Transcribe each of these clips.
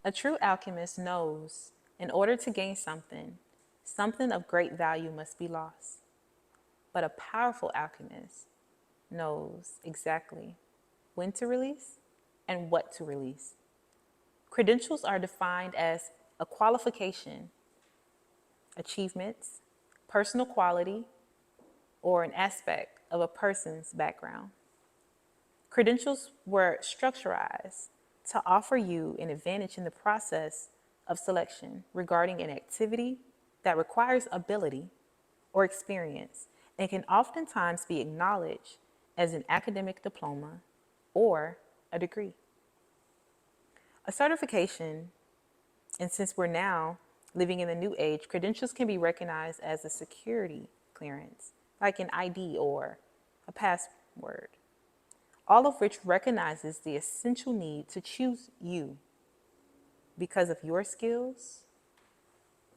A true alchemist knows in order to gain something, something of great value must be lost. But a powerful alchemist knows exactly when to release and what to release. Credentials are defined as a qualification, achievements, personal quality, or an aspect of a person's background. Credentials were structurized to offer you an advantage in the process of selection regarding an activity that requires ability or experience and can oftentimes be acknowledged as an academic diploma or a degree. A certification, and since we're now living in the new age, credentials can be recognized as a security clearance, like an ID or a password, all of which recognizes the essential need to choose you because of your skills,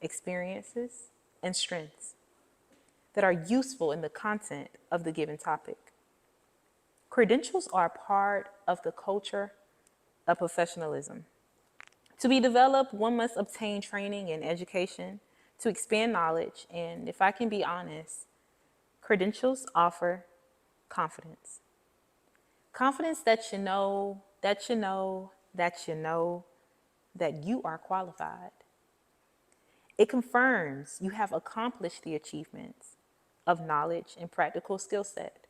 experiences, and strengths that are useful in the content of the given topic. Credentials are part of the culture of professionalism. To be developed, one must obtain training and education to expand knowledge, and if I can be honest, credentials offer confidence. Confidence that you know, that you know, that you know that you are qualified. It confirms you have accomplished the achievements of knowledge and practical skill set.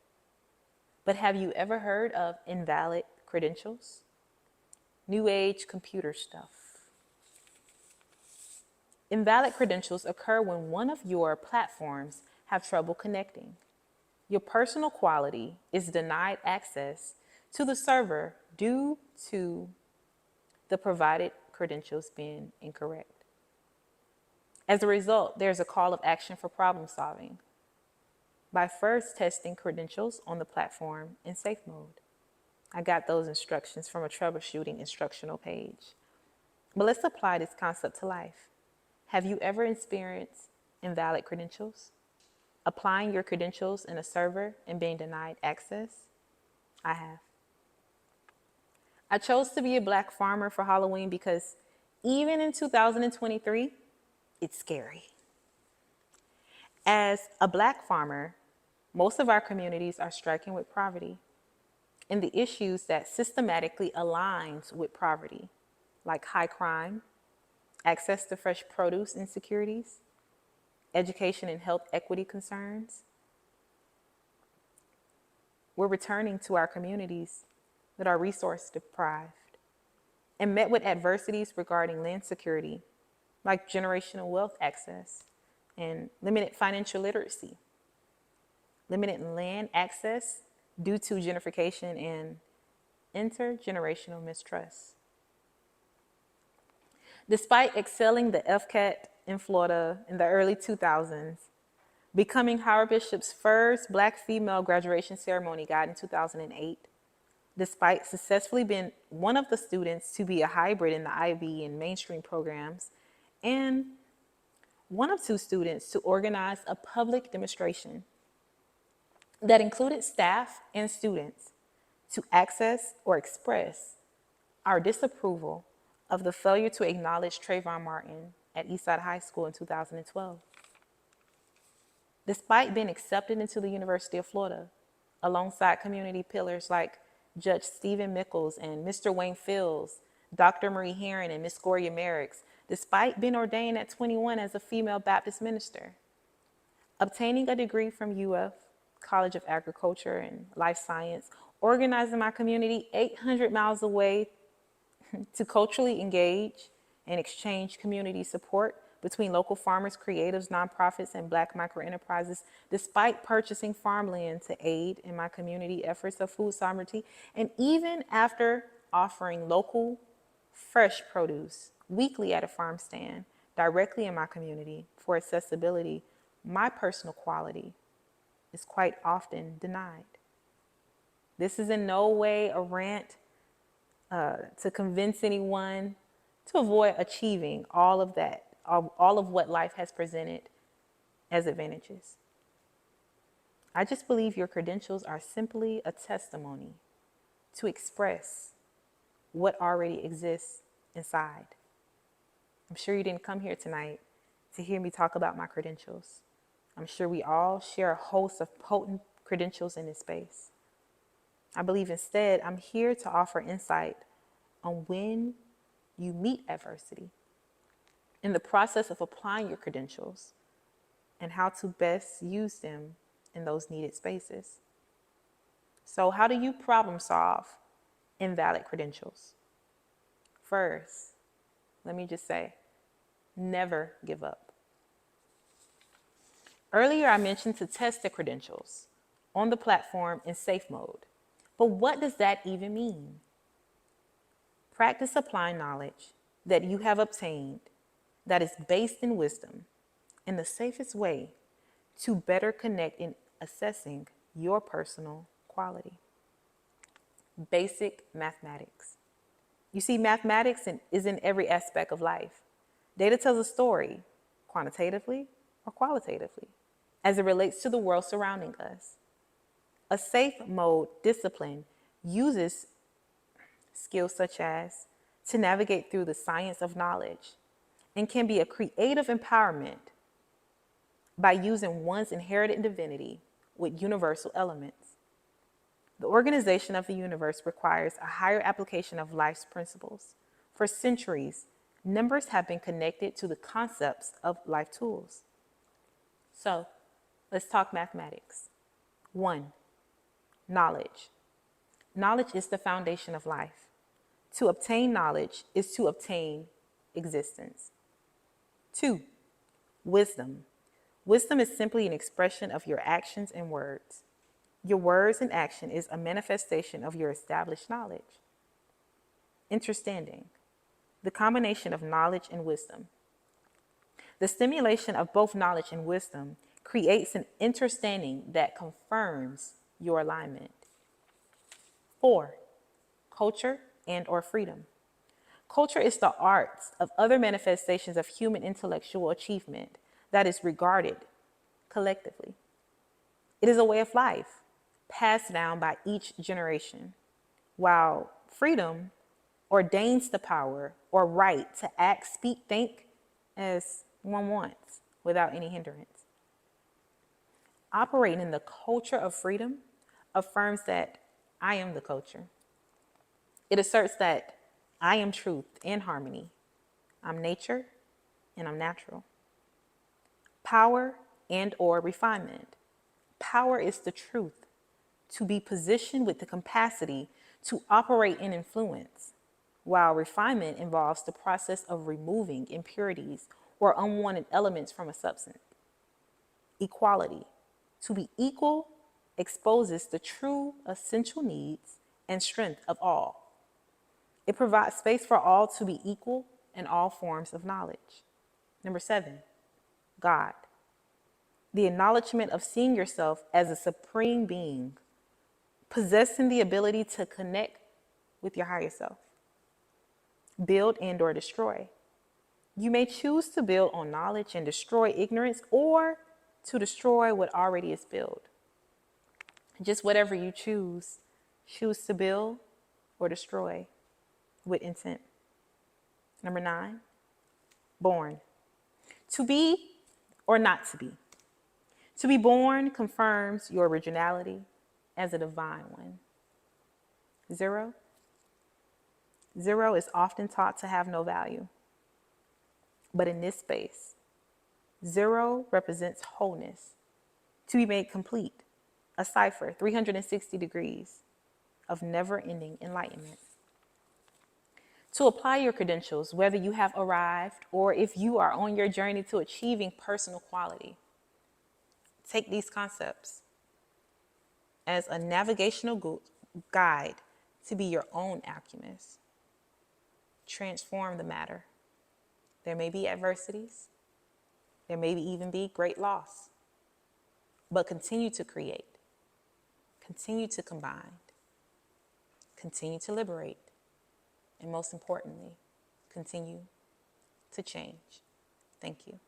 But have you ever heard of invalid credentials? New age computer stuff. Invalid credentials occur when one of your platforms have trouble connecting. Your personal quality is denied access to the server due to the provided credentials being incorrect. As a result, there's a call of action for problem solving by first testing credentials on the platform in safe mode. I got those instructions from a troubleshooting instructional page. But let's apply this concept to life. Have you ever experienced invalid credentials? Applying your credentials in a server and being denied access? I have. I chose to be a black farmer for Halloween because even in 2023, it's scary. As a black farmer, most of our communities are striking with poverty and the issues that systematically aligns with poverty, like high crime, access to fresh produce insecurities, education and health equity concerns. We're returning to our communities that are resource deprived and met with adversities regarding land security, like generational wealth access and limited financial literacy, limited land access due to gentrification and intergenerational mistrust. Despite excelling the FCAT in Florida in the early 2000s, becoming Howard Bishop's first black female graduation ceremony guide in 2008, despite successfully being one of the students to be a hybrid in the IB and mainstream programs, and one of two students to organize a public demonstration that included staff and students to access or express our disapproval of the failure to acknowledge Trayvon Martin at Eastside High School in 2012. Despite being accepted into the University of Florida, alongside community pillars like Judge Stephen Mickles and Mr. Wayne Fields, Dr. Marie Herron and Miss Gloria Merricks, despite being ordained at 21 as a female Baptist minister, obtaining a degree from UF, College of Agriculture and Life Science, organizing my community 800 miles away to culturally engage and exchange community support between local farmers, creatives, nonprofits, and black microenterprises, despite purchasing farmland to aid in my community efforts of food sovereignty, and even after offering local fresh produce weekly at a farm stand directly in my community for accessibility, my personal quality is quite often denied. This is in no way a rant to convince anyone to avoid achieving all of that, all of what life has presented as advantages. I just believe your credentials are simply a testimony to express what already exists inside. I'm sure you didn't come here tonight to hear me talk about my credentials. I'm sure we all share a host of potent credentials in this space. I believe instead I'm here to offer insight on when you meet adversity, in the process of applying your credentials, and how to best use them in those needed spaces. So, how do you problem solve invalid credentials? First, let me just say, never give up. Earlier, I mentioned to test the credentials on the platform in safe mode. But what does that even mean? Practice applying knowledge that you have obtained that is based in wisdom in the safest way to better connect in assessing your personal quality. Basic mathematics. You see, mathematics is in every aspect of life. Data tells a story, quantitatively or qualitatively, as it relates to the world surrounding us. A safe mode discipline uses skills such as to navigate through the science of knowledge and can be a creative empowerment by using one's inherited divinity with universal elements. The organization of the universe requires a higher application of life's principles. For centuries, numbers have been connected to the concepts of life tools. So, let's talk mathematics. 1. Knowledge. Knowledge is the foundation of life. To obtain knowledge is to obtain existence. 2. Wisdom. Wisdom is simply an expression of your actions and words. Your words and action is a manifestation of your established knowledge. Understanding. The combination of knowledge and wisdom. The stimulation of both knowledge and wisdom creates an understanding that confirms your alignment. 4. Culture and or freedom. Culture is the arts of other manifestations of human intellectual achievement that is regarded collectively. It is a way of life passed down by each generation, while freedom ordains the power or right to act, speak, think as one wants without any hindrance. Operating in the culture of freedom affirms that I am the culture. It asserts that I am truth and harmony. I'm nature and I'm natural. Power and or refinement. Power is the truth, to be positioned with the capacity to operate and influence, while refinement involves the process of removing impurities or unwanted elements from a substance. Equality. To be equal exposes the true essential needs and strength of all. It provides space for all to be equal in all forms of knowledge. 7, God. The acknowledgement of seeing yourself as a supreme being, possessing the ability to connect with your higher self. Build and or destroy. You may choose to build on knowledge and destroy ignorance, or to destroy what already is built. Just whatever you choose to build or destroy with intent. 9, born. To be or not to be. To be born confirms your originality as a divine one. 0 is often taught to have no value. But in this space, 0 represents wholeness, to be made complete, a cipher, 360 degrees of never-ending enlightenment. To apply your credentials, whether you have arrived or if you are on your journey to achieving personal quality, take these concepts as a navigational guide to be your own alchemist. Transform the matter. There may be adversities. There may even be great loss. But continue to create. Continue to combine. Continue to liberate. And most importantly, continue to change. Thank you.